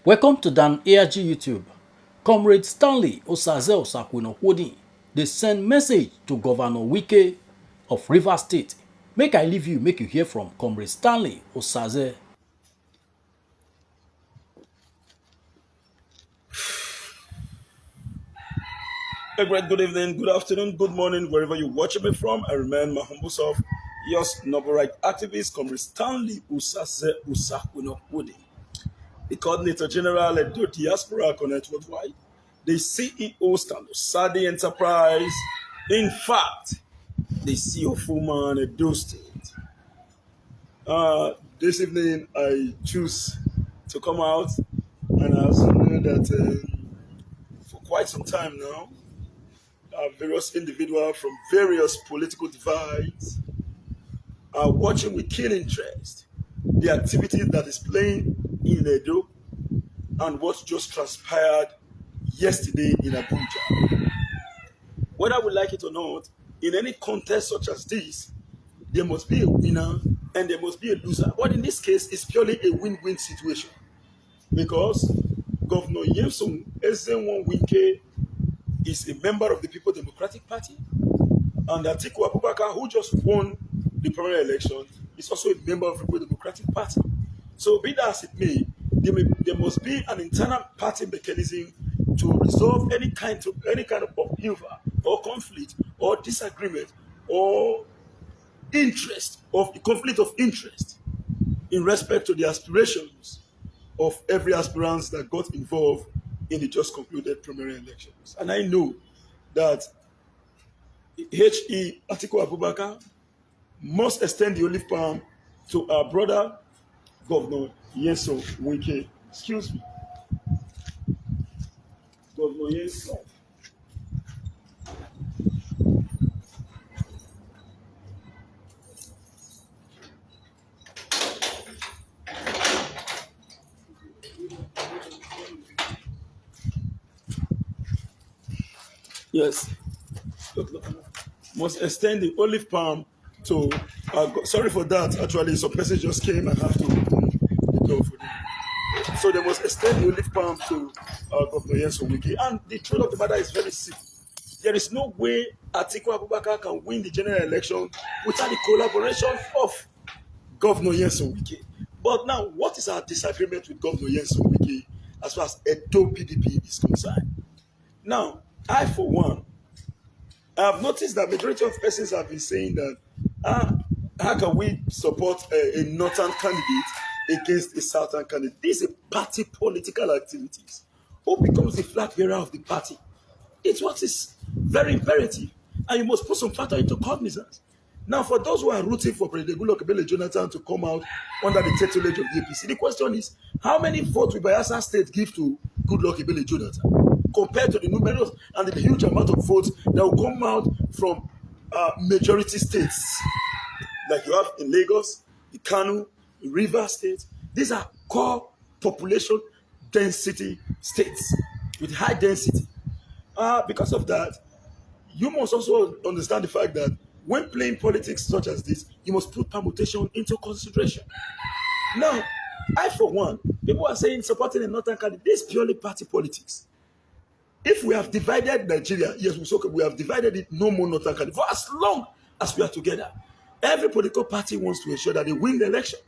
Welcome to Dan ARG YouTube. Comrade Stanley Osaze Osakwino Hodin, they send message to Governor Wike of Rivers State. Make I leave you, make you hear from Comrade Stanley Osaze. A great good evening, good afternoon, good morning, wherever you're watching me from. I remain my humble self, yours noble right activist, Comrade Stanley Osaze Osakwino Hodin, the Coordinator General at the Diaspora Connect Worldwide, the CEO Stanley Sadi Enterprise, in fact, the CEO Fullman at Do State. This evening, I choose to come out, and I also know that for quite some time now, various individuals from various political divides are watching with keen interest the activity that is playing in Edo and what just transpired yesterday in Abuja. Whether we like it or not, in any contest such as this, there must be a winner and there must be a loser. But in this case, it's purely a win-win situation because Governor Yemson Ezenwa Wike is a member of the People Democratic Party, and Atiku Abubakar, who just won the primary election, is also a member of the People Democratic Party. So, be that as it may, there must be an internal party mechanism to resolve any kind of upheaval or conflict or disagreement or conflict of interest in respect to the aspirations of every aspirant that got involved in the just concluded primary elections. And I know that H.E. Atiku Abubakar must extend the olive palm to our brother, Governor Yeso Wike. Excuse me. Governor Yeso. Yes. Must extend the olive palm to. Sorry for that. Actually, some person just came and have to open the door for them. So they must extend the olive palm to Governor Yeso Wike. And the truth of the matter is very simple. There is no way Atiku Abubakar can win the general election without the collaboration of Governor Yeso Wike. But now, what is our disagreement with Governor Yeso Wike as far as Edo PDP is concerned? Now, I, for one, I have noticed that majority of persons have been saying that how can we support a northern candidate against a southern candidate? This is a party political activities. Who becomes the flag bearer of the party? It's what is very imperative, and you must put some factor into cognizance. Now, for those who are rooting for President Goodluck Ebele Jonathan to come out under the tutelage of the APC, the question is, how many votes will Bayelsa State give to Goodluck Ebele Jonathan compared to the numerous and the huge amount of votes that will come out from majority states like you have in Lagos, in Kano, in Rivers State? These are core population density states with high density. Because of that, you must also understand the fact that when playing politics such as this, you must put permutation into consideration. Now, I, for one, people are saying supporting a northern candidate. This is purely party politics. If we have divided Nigeria, yes, we have divided it, no more northern candidate. For as long as we are together, every political party wants to ensure that they win the election.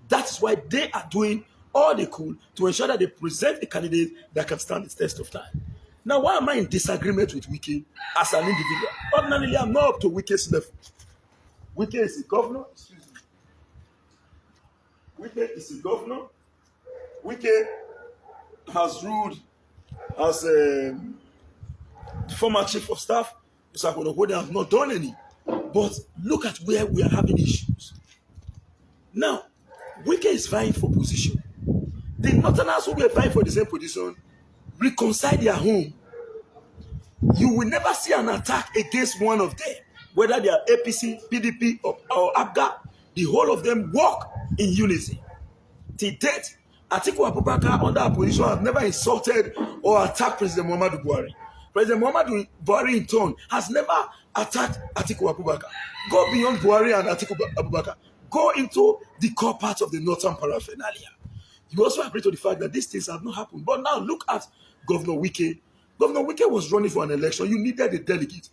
That's why they are doing all they could to ensure that they present a candidate that can stand the test of time. Now, why am I in disagreement with Wike as an individual? Ordinarily, I'm not up to Wike's level. Wike is a governor. Excuse me. Wike is a governor. Wike has ruled as a former chief of staff. So I have not done any. But look at where we are having issues. Now, Wike is vying for position. The Northerners who were vying for the same position reconcile their home. You will never see an attack against one of them, whether they are APC, PDP, or ABGA. The whole of them work in unity. Till date, Atiku Abubakar under opposition has never insulted or attacked President Muhammadu Buhari. President Muhammadu Buhari in turn has never attacked Atiku Abubakar. Go beyond Buhari and Atiku Abubakar. Go into the core part of the northern paraphernalia. You also agree to the fact that these things have not happened. But now look at Governor Wike. Governor Wike was running for an election. You needed a delegate.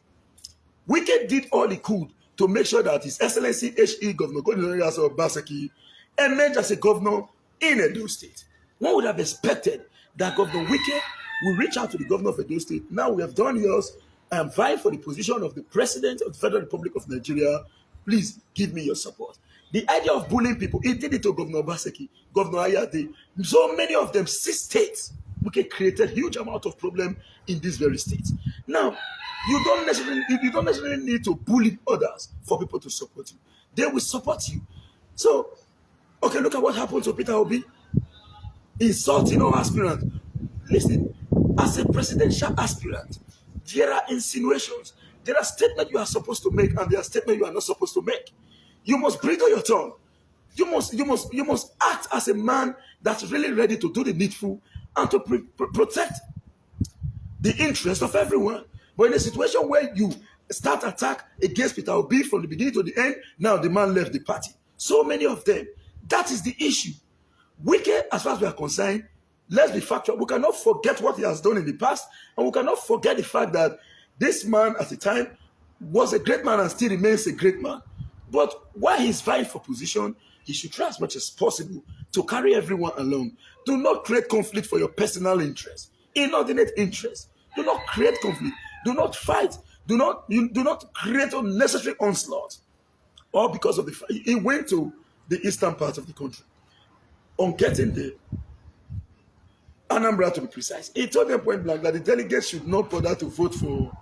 Wike did all he could to make sure that His Excellency H.E. Governor Godwin Obaseki emerged as a governor in Edo State. One would have expected that Governor Wike will reach out to the governor of Edo State. Now we have done yours. I am vying for the position of the President of the Federal Republic of Nigeria. Please give me your support. The idea of bullying people, he did it to Governor Obaseki, Governor Ayade. So many of them, 6 states, Wike created huge amount of problem in these very states. Now, you don't necessarily need to bully others for people to support you. They will support you. So, okay, look at what happened to Peter Obi. Insulting our aspirant. Listen, as a presidential aspirant, there are insinuations. There are statements you are supposed to make, and there are statements you are not supposed to make. You must bridle your tongue. You must act as a man that's really ready to do the needful and to protect the interest of everyone. But in a situation where you start attack against Peter Obi from the beginning to the end, now the man left the party. So many of them. That is the issue. Wike, as far as we are concerned, let's be factual. We cannot forget what he has done in the past, and we cannot forget the fact that this man at the time was a great man and still remains a great man. But while he's vying for position, he should try as much as possible to carry everyone along. Do not create conflict for your personal interest, inordinate interest. Do not create conflict. Do not fight. Do not create unnecessary onslaught. All because of the fact he went to the eastern part of the country. On getting there, Anambra to be precise, he told them point blank that the delegates should not bother to vote for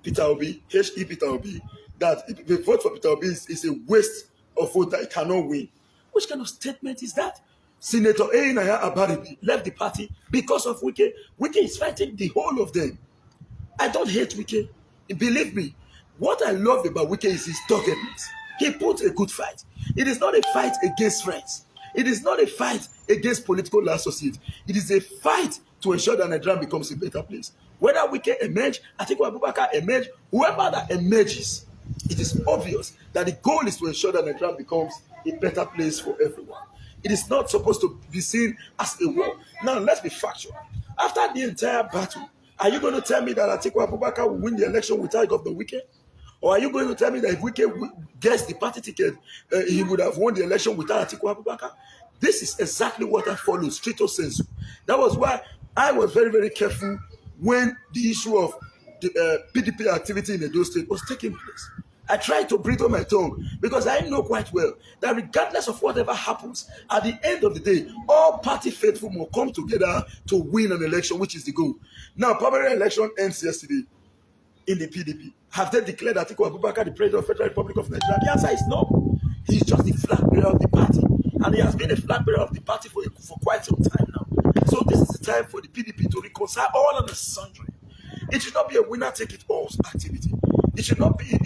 Peter Obi, H.E. Peter Obi, that if they vote for Peter Obi is a waste of vote that he cannot win. Which kind of statement is that? Senator Einaya Abaribi left the party because of Wike. Wike is fighting the whole of them. I don't hate Wike. Believe me, what I love about Wike is his doggedness. He put a good fight. It is not a fight against friends. It is not a fight against political associates. It is a fight to ensure that Nigeria becomes a better place. Whether Wike emerge, Atiku Abubakar emerge, whoever that emerges, it is obvious that the goal is to ensure that Nigeria becomes a better place for everyone. It is not supposed to be seen as a war. Now, let's be factual. After the entire battle, are you going to tell me that Atiku Abubakar will win the election without Governor Wike? Or are you going to tell me that if Wike gets the party ticket, he would have won the election without Atiku Abubakar? This is exactly what I followed, stricto sensu. That was why I was very, very careful when the issue of the PDP activity in Edo State was taking place. I tried to bridle my tongue because I know quite well that regardless of whatever happens, at the end of the day, all party faithful will come together to win an election, which is the goal. Now, primary election ends yesterday in the PDP. Have they declared Atiku Abubakar the President of the Federal Republic of Nigeria? The answer is no. He's just the flag bearer of the party. And he has been a flag bearer of the party for quite some time now. So this is the time for the PDP to reconcile all of the sundry. It should not be a winner-take-it-all activity. It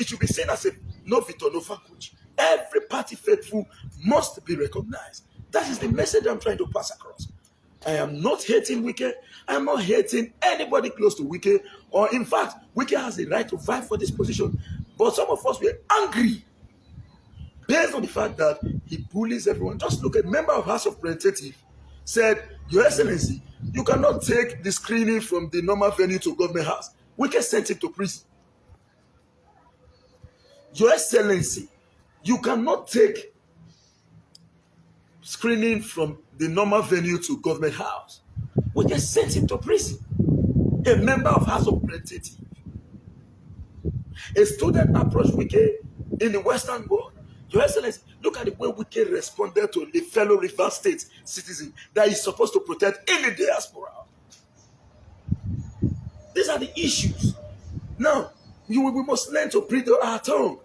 should be seen as a no victor, no vanquish. Every party faithful must be recognized. That is the message I'm trying to pass across. I am not hating Wike. I am not hating anybody close to Wike. Or in fact, Wike has the right to fight for this position. But some of us were angry based on the fact that he bullies everyone. Just look at member of House of Representatives said, Your Excellency, you cannot take the screening from the normal venue to government house. Wike sent him to prison. Your Excellency, you cannot take screening from the normal venue to government house. Wike sent him to prison. A member of House of Representatives. A student approached Wike in the Western world. Your Excellency, look at the way Wike responded to the fellow River State citizen that he's supposed to protect in the diaspora. These are the issues. Now, we must learn to bridle our tongue.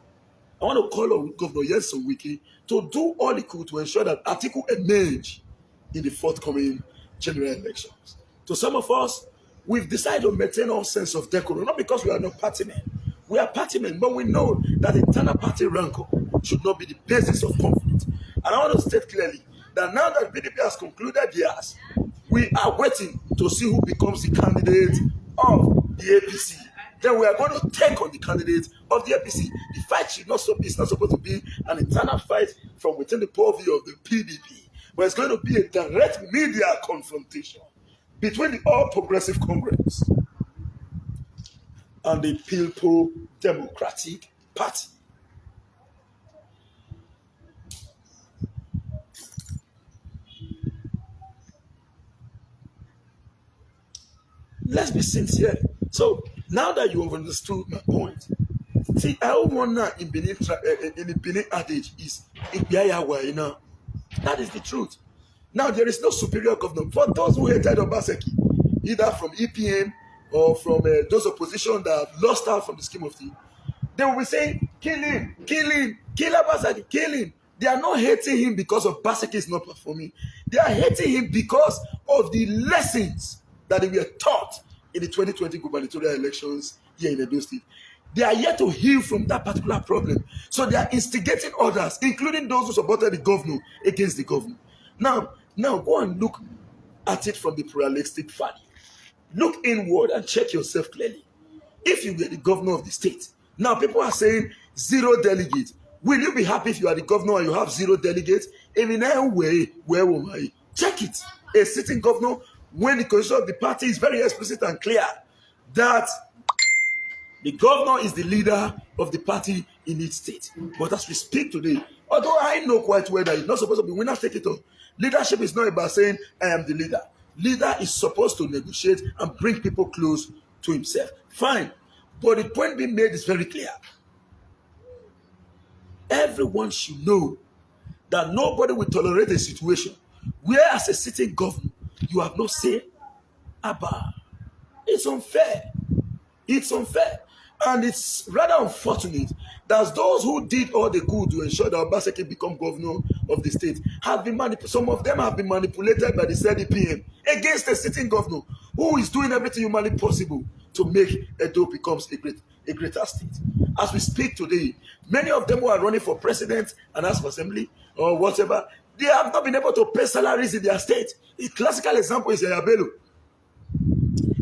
I want to call on Governor Nyesom Wike to do all he could to ensure that Atiku emerge in the forthcoming general elections. To some of us, we've decided to maintain our sense of decorum, not because we are not party men. We are party men, but we know that internal party rancor should not be the basis of conflict. And I want to state clearly that now that PDP has concluded theirs, we are waiting to see who becomes the candidate of the APC. Then we are going to take on the candidate of the APC. The fight is not supposed to be an internal fight from within the purview of the PDP, but it's going to be a direct media confrontation between the All Progressive Congress and the People Democratic Party. Let's be sincere. So now that you have understood my point, see, I want now in the Benin adage is now. That is the truth. Now there is no superior government for those who hated Obaseki, either from EPM or from those opposition that have lost out from the scheme of things. They will be saying, kill him, kill Obaseki, kill him. They are not hating him because of Obaseki is not performing. They are hating him because of the lessons that they were taught in the 2020 gubernatorial elections here in Edo State. They are yet to heal from that particular problem. So they are instigating others, including those who supported the governor, against the governor. Now go and look at it from the pluralistic value. Look inward and check yourself clearly. If you were the governor of the state, now people are saying 0 delegates. Will you be happy if you are the governor and you have 0 delegates? If in any way, where will I? Check it. A sitting governor, when the constitution of the party is very explicit and clear that the governor is the leader of the party in each state. But as we speak today, although I know quite well that it's not supposed to be winner take it all, leadership is not about saying I am the leader. Leader is supposed to negotiate and bring people close to himself. Fine. But the point being made is very clear. Everyone should know that nobody will tolerate a situation where, as a sitting governor, you have no say about. It's unfair. It's unfair. And it's rather unfortunate that those who did all they could to ensure that Obaseki become governor of the state have been some of them have been manipulated by the CDPM against the sitting governor who is doing everything humanly possible to make Edo becomes a greater state. As we speak today, many of them who are running for president and House of Assembly or whatever, they have not been able to pay salaries in their state. A classical example is Yabelo.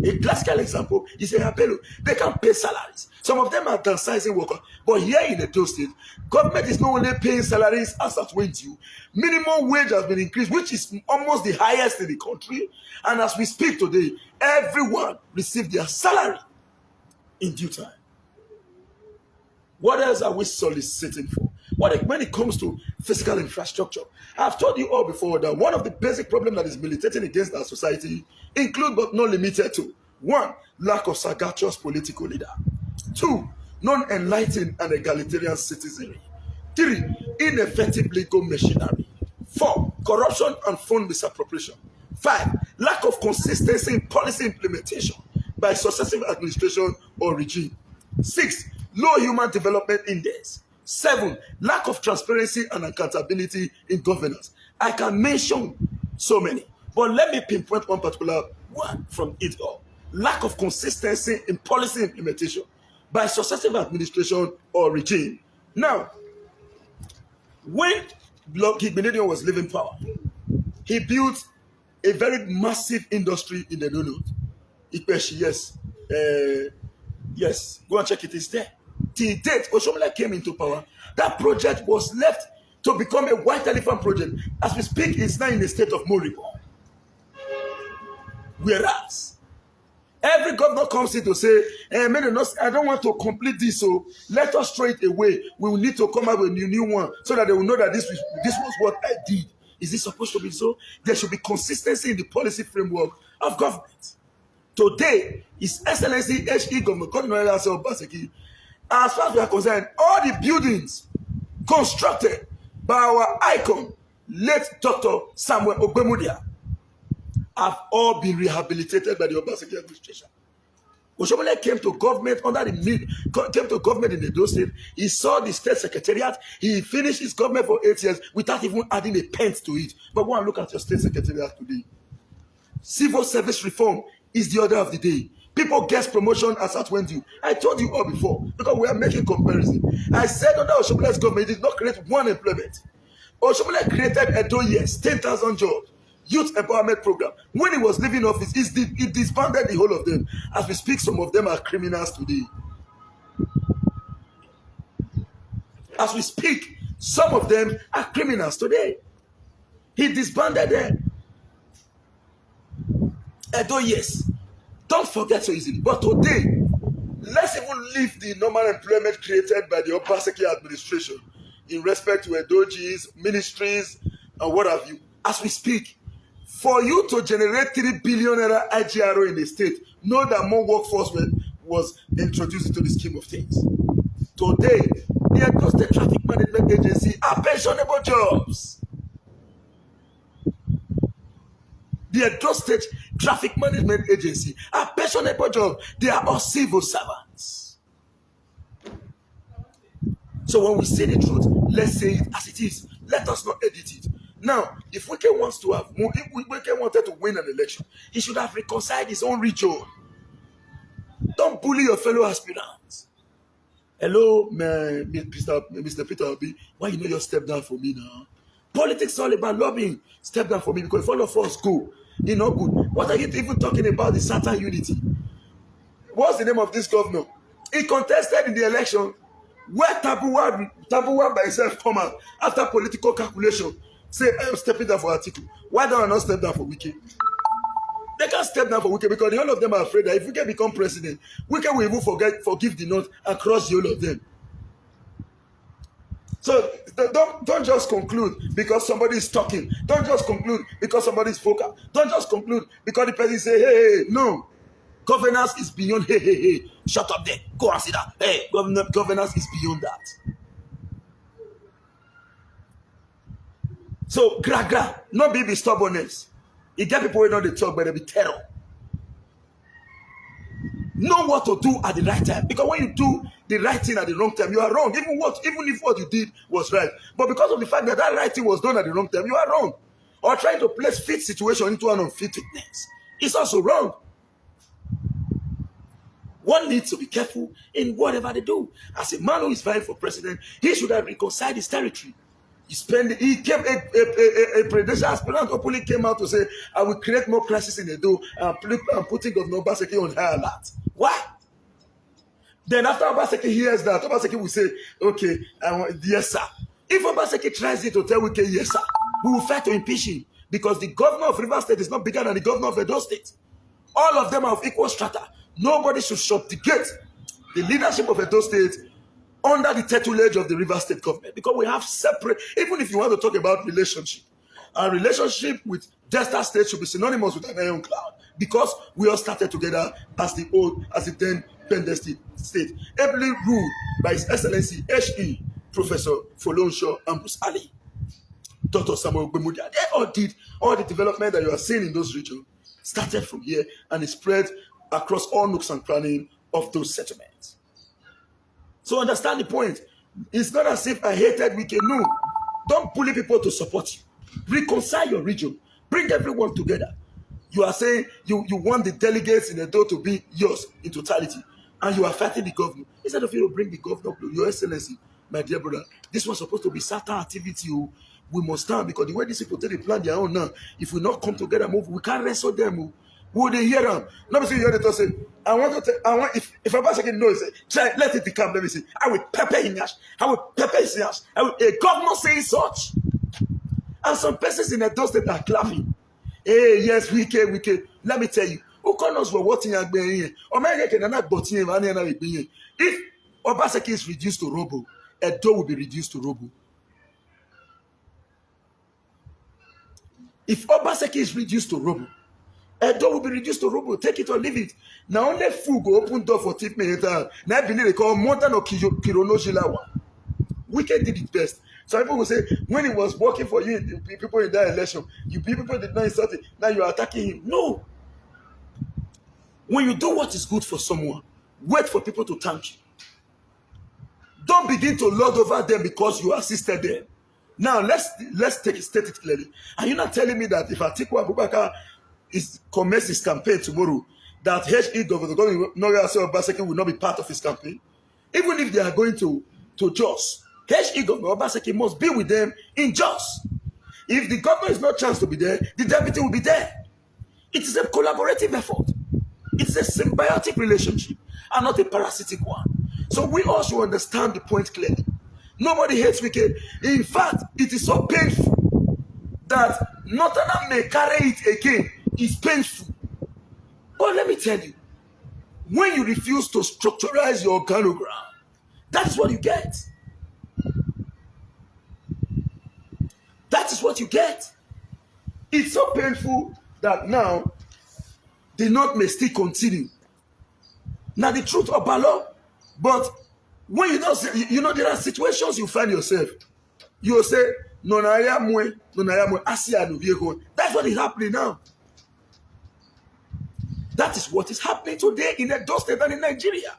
A classical example is Yabelo. They can't pay salaries. Some of them are downsizing workers. But here in Edo State, government is not only paying salaries as at when due. Minimum wage has been increased, which is almost the highest in the country. And as we speak today, everyone received their salary in due time. What else are we soliciting for? When it comes to physical infrastructure, I've told you all before that one of the basic problems that is militating against our society include but not limited to 1. Lack of sagacious political leader. 2. Non-enlightened and egalitarian citizenry. 3. Ineffective legal machinery. 4. Corruption and fund misappropriation. 5. Lack of consistency in policy implementation by successive administration or regime. 6. Low human development index. 7. Lack of transparency and accountability in governance. I can mention so many, but let me pinpoint one particular one from it all. Lack of consistency in policy implementation by successive administration or regime. Now, when Gigbinedion was leaving power, he built a very massive industry in the North. Yes, go and check it, it's there. Till date, Oshomole came into power. That project was left to become a white elephant project. As we speak, it's now in the state of Moribo. Whereas, every governor comes in to say, I don't want to complete this, so let us throw it away. We will need to come up with a new one so that they will know that this was what I did. Is this supposed to be so? There should be consistency in the policy framework of government. Today, His Excellency H.E. Governor Obaseki, as far as we are concerned, all the buildings constructed by our icon, late Dr. Samuel Ogbemudia, have all been rehabilitated by the Obaseki administration. Oshomole came to government came to government in the Edo State. He saw the state secretariat. He finished his government for 8 years without even adding a pence to it. But go and look at your state secretariat today. Civil service reform is the order of the day. People get promotion as at when due. I told you all before because we are making comparison. I said under Oshomole's government, he did not create one employment. Oshomole created Edo years, 10,000 jobs, youth empowerment program. When he was leaving office, he disbanded the whole of them. As we speak, some of them are criminals today. As we speak, Some of them are criminals today. He disbanded them. Edo, yes. Don't forget so easily. But today, let's even leave the normal employment created by the Obaseki administration in respect to Edoji's ministries and what have you. As we speak, for you to generate 3 billion naira IGRO in the state, know that more workforce was introduced into the scheme of things. Today, the Edo State Traffic Management Agency are pensionable jobs. The Edo State Traffic Management Agency are pensionable jobs. They are all civil servants. So when we say the truth, let's say it as it is. Let us not edit it. Now, if Wike wants to have, if Wike wanted to win an election, he should have reconciled his own region. Don't bully your fellow aspirants. Hello, Mr. Peter Obi. Why you know you step down for me now? Politics is all about lobbying. Step down for me because if all of us go, you know good. What are you even talking about the Southern unity? What's the name of this governor? He contested in the election where Tabuwa by himself come out after political calculation. Say, I'm stepping down for Atiku. Why don't I not step down for Wike? They can't step down for Wike because all of them are afraid that if Wike become president, Wike will even forgive the North and cross the whole of them. So don't just conclude because somebody is talking. Don't just conclude because somebody is vocal. Don't just conclude because the person say, hey, no. Governance is beyond, hey. Shut up there. Go and sit down. Hey, governance is beyond that. So, not be stubbornness. You get people who know they talk, but they be terror. Know what to do at the right time. Because when you do the right thing at the wrong time, you are wrong. Even if what you did was right. But because of the fact that right thing was done at the wrong time, you are wrong. Or trying to place fit situation into an unfit fitness. It's also wrong. One needs to be careful in whatever they do. As a man who is vying for president, he should have reconciled his territory. A presidential aspirant openly came out to say, I will create more crisis in Edo and putting Governor Obaseki on high alert. Why? Then after Obaseki hears that, Obaseki will say, okay, yes, sir. If Obaseki tries it to tell Wike, yes, sir, we will fight to impeach him because the governor of Rivers State is not bigger than the governor of Edo State. All of them are of equal strata. Nobody should subjugate the leadership of Edo State under the tutelage of the Rivers State government because we have separate, even if you want to talk about relationship, our relationship with Delta State should be synonymous with an iron cloud because we all started together as the then Penn State, ably ruled by His Excellency H.E. Professor Folonsho Ambrose Ali, Dr. Samuel Gbemudia. They all did all the development that you are seeing in those regions started from here and it spread across all nooks and crannies of those settlements. So understand the point. It's not as if I hated Wike. No. Don't bully people to support you. Reconcile your region. Bring everyone together. You are saying you want the delegates in Edo to be yours in totality. And you are fighting the governor. Instead of you to bring the governor, Your Excellency, my dear brother, this was supposed to be certain activity. We must stand because the way these people take the plan their own now, if we not come together, move, we can't wrestle them. Will they hear them? Let me see you hear the say, if Obaseki knows it, try, let it become, let me see. I will pepper him yash. I will pepper his yash. A governor saying such. And some persons in Edo State are clapping. Hey, yes, Wike. Let me tell you, who knows what you're doing? If Obaseki is reduced to rubble, Edo will be reduced to rubble. If Obaseki is reduced to rubble, Edo will be reduced to rubble. Take it or leave it. Now only fool go open door for tip me. Now I believe they call Montan or Kironojilawa. Wike did it best. Some people will say, when he was working for you, the people in that election, you people did not insult it. Now you are attacking him. No. When you do what is good for someone, wait for people to thank you. Don't begin to lord over them because you assisted them. Now let's state it clearly. Are you not telling me that if Atiku Abubakar commence his campaign tomorrow, that H.E. Governor Obaseki will not be part of his campaign? Even if they are going to Jos, H.E. Governor Obaseki must be with them in Jos. If the governor is not chance to be there, the deputy will be there. It is a collaborative effort. It's a symbiotic relationship and not a parasitic one. So we all should understand the point clearly. Nobody hates Wike. In fact, it is so painful that Northern may carry it again. It's painful. But let me tell you, when you refuse to structuralize your organogram, that's what you get. That is what you get. It's so painful that now the North may still continue. Now the truth of Balo, but when you don't say, there are situations you find yourself. You will say, no, that's what is happening now. That is what is happening today in Edo State and in Nigeria.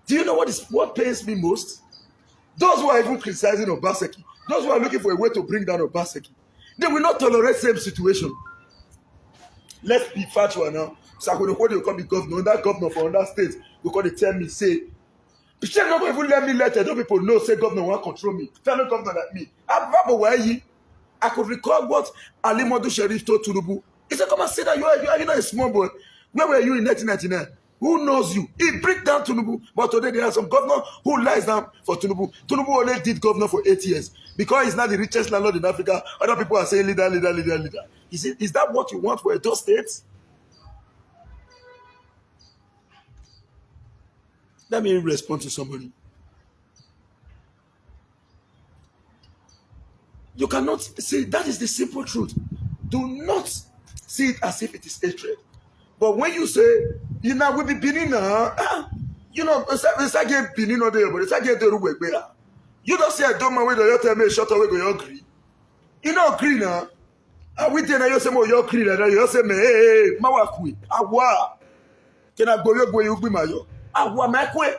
Do you know what pains me most? Those who are even criticizing Obaseki, those who are looking for a way to bring down Obaseki, they will not tolerate same situation. Let's be factual now. So when you come the governor, that governor for another state, you call it tell me, say, you should not even let me let Edo people know, say governor won't control me. Fellow governor like me. I could recall what Ali Modu Sheriff told Tinubu. He said, come and say that you are not a small boy. Where were you in 1999? Who knows you? He break down Tinubu. But today there are some governors who lies down for Tinubu. Tinubu only did governor for 8 years. Because he's not the richest landlord in Africa, other people are saying leader. Is that what you want for Edo State? Let me respond to somebody. You cannot see, that is the simple truth. Do not see it as if it is hatred. But when you say, we be Benin now, it's again Benin or there, but it's again the Ruwegbe. You don't say, I don't mind whether you tell me shut away, you agree. You don't agree now. I wait there, you say, you agree, you say, hey, Mawakui, Awa. Can I go, you be my yo? Awa, Makwe.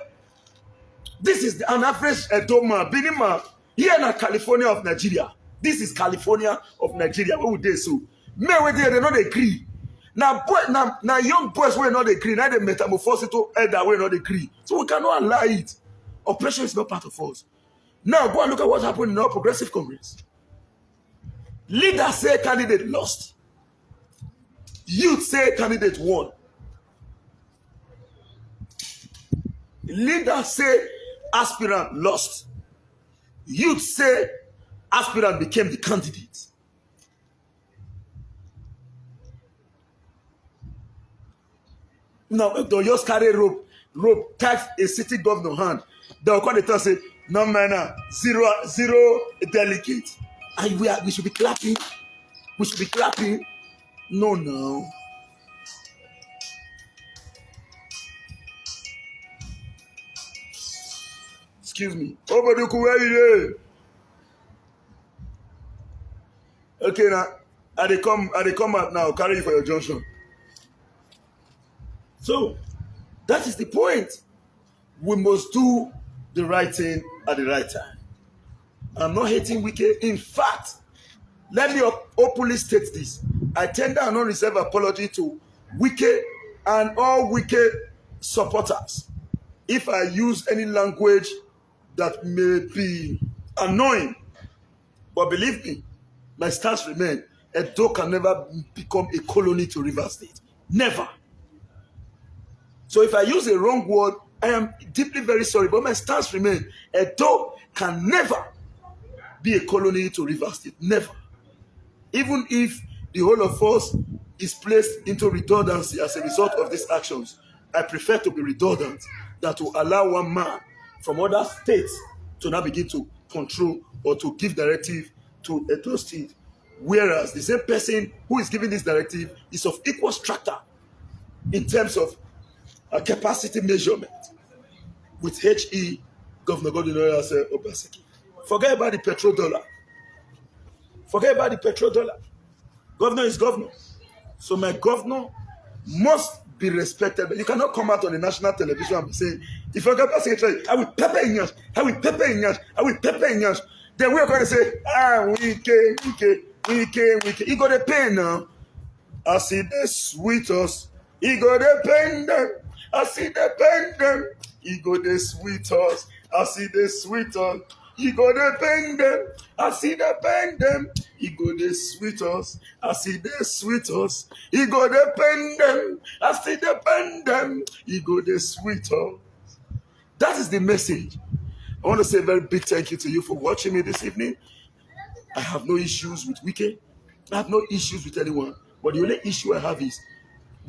This is an average Edoma, Benin man, here in California of Nigeria. This is California of Nigeria. What would they so? Men they not agree. Now young boys will not agree. Now they metamorphose to elder will not agree. So we cannot allow it. Oppression is not part of us. Now go and look at what happened in our Progressive Congress. Leaders say candidate lost. Youth say candidate won. Leaders say aspirant lost. Youth say aspirant became the candidate. Now, if they just carry rope, catch a city governor hand, they'll call the town say, no man, zero delegate. And we should be clapping. We should be clapping. No. Excuse me. Obaduku, where you there? Okay, now, I they come out now, carry you for your junction. So, that is the point. We must do the right thing at the right time. I'm not hating Wike. In fact, let me openly state this. I tender an unreserved apology to Wike and all Wike supporters if I use any language that may be annoying. But believe me, my stance remains. Edo can never become a colony to Rivers State. Never. So if I use a wrong word, I am deeply very sorry. But my stance remains. Edo can never be a colony to Rivers State. Never. Even if the whole of us is placed into redundancy as a result of these actions, I prefer to be redundant than to allow one man from other states to now begin to control or to give directive to Edo State. Whereas the same person who is giving this directive is of equal strata in terms of capacity measurement with HE, Governor Godwin Obaseki. Forget about the petrodollar. Governor is governor. So my governor must be respected. You cannot come out on the national television and be saying, if you're going to say, I will pepper in yours, I will pepper in yours, I will pepper in yours. Then we're going to say, Wike. You got the pain now. I see the sweetest. He got the pain them. I see the pain them. He got the sweetest. I see the sweetest. He got the pain them. I see the pain them. He got the sweetest. I see the sweetest. He got the pain them. I see the pain them. He got the sweetest. That is the message. I want to say a very big thank you to you for watching me this evening. I have no issues with Wike. I have no issues with anyone. But the only issue I have is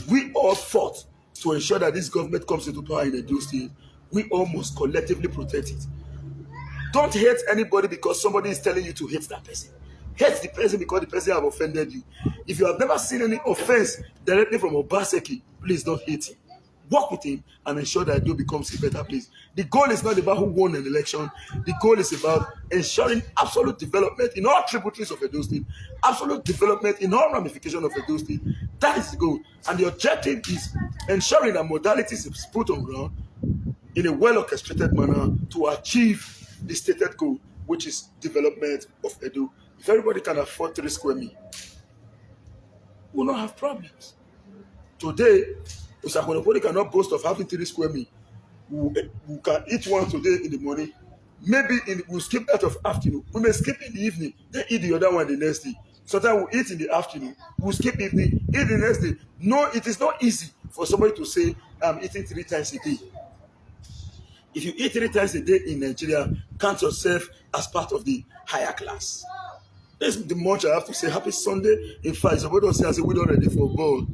we all fought to ensure that this government comes into power in Edo State. We all must collectively protect it. Don't hate anybody because somebody is telling you to hate that person. Hate the person because the person have offended you. If you have never seen any offense directly from Obaseki, please don't hate him. Work with him and ensure that Edo becomes a better place. The goal is not about who won an election. The goal is about ensuring absolute development in all tributaries of Edo State, absolute development in all ramifications of Edo State. That is the goal. And the objective is ensuring that modalities is put on ground in a well-orchestrated manner to achieve the stated goal, which is development of Edo. If everybody can afford 3 square meters, we will not have problems. Today, Usakonopoli cannot boast of having 3 square meters. We can eat one today in the morning. Maybe we'll skip that of afternoon. We may skip in the evening, then eat the other one the next day. Sometimes we'll eat in the afternoon, we'll skip evening, eat the next day. No, it is not easy for somebody to say, I'm eating 3 times a day. If you eat 3 times a day in Nigeria, count yourself as part of the higher class. This is the much I have to say. Happy Sunday. In fact, somebody don't say, I say, we're not ready for a ball.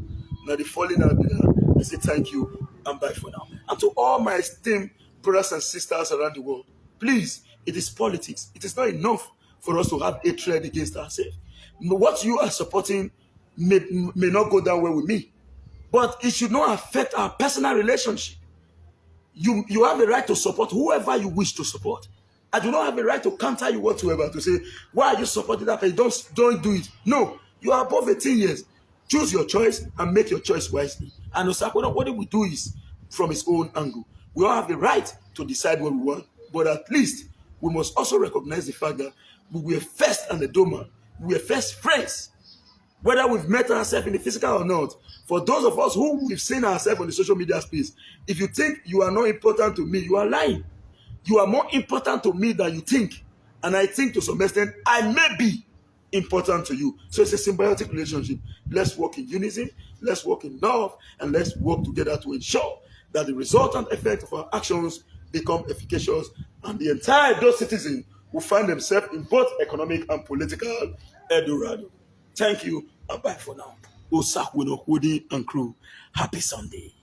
Now the falling out there. I say thank you and bye for now. And to all my esteemed brothers and sisters around the world, please, it is politics. It is not enough for us to have hatred against ourselves. What you are supporting may not go down well with me, but it should not affect our personal relationship. You have a right to support whoever you wish to support. I do not have a right to counter you whatsoever to say, why are you supporting that person? Don't do it. No, you are above 18 years. Choose your choice and make your choice wisely. And Osakuna, what we do is from his own angle. We all have the right to decide what we want, but at least we must also recognize the fact that we were first and the Doma. We were first friends. Whether we've met ourselves in the physical or not, for those of us who we've seen ourselves on the social media space, if you think you are not important to me, you are lying. You are more important to me than you think. And I think to some extent, I may be important to you. So it's a symbiotic relationship. Let's work in unison, let's work in love, and let's work together to ensure that the resultant effect of our actions become efficacious and the entire those citizens will find themselves in both economic and political Eldorado. Thank you, and bye for now. Osakwino, Woody, and crew. Happy Sunday.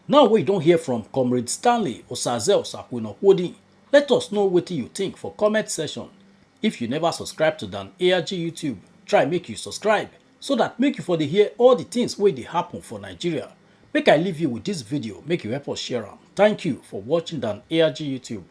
Now we don't hear from Comrade Stanley Osaze Osakwino Woody. Let us know what you think for comment section. If you never subscribe to Dan ARG YouTube, try make you subscribe so that make you for the hear all the things wey dey happen for Nigeria. Make I leave you with this video, make you help us share am. Thank you for watching Dan ARG YouTube.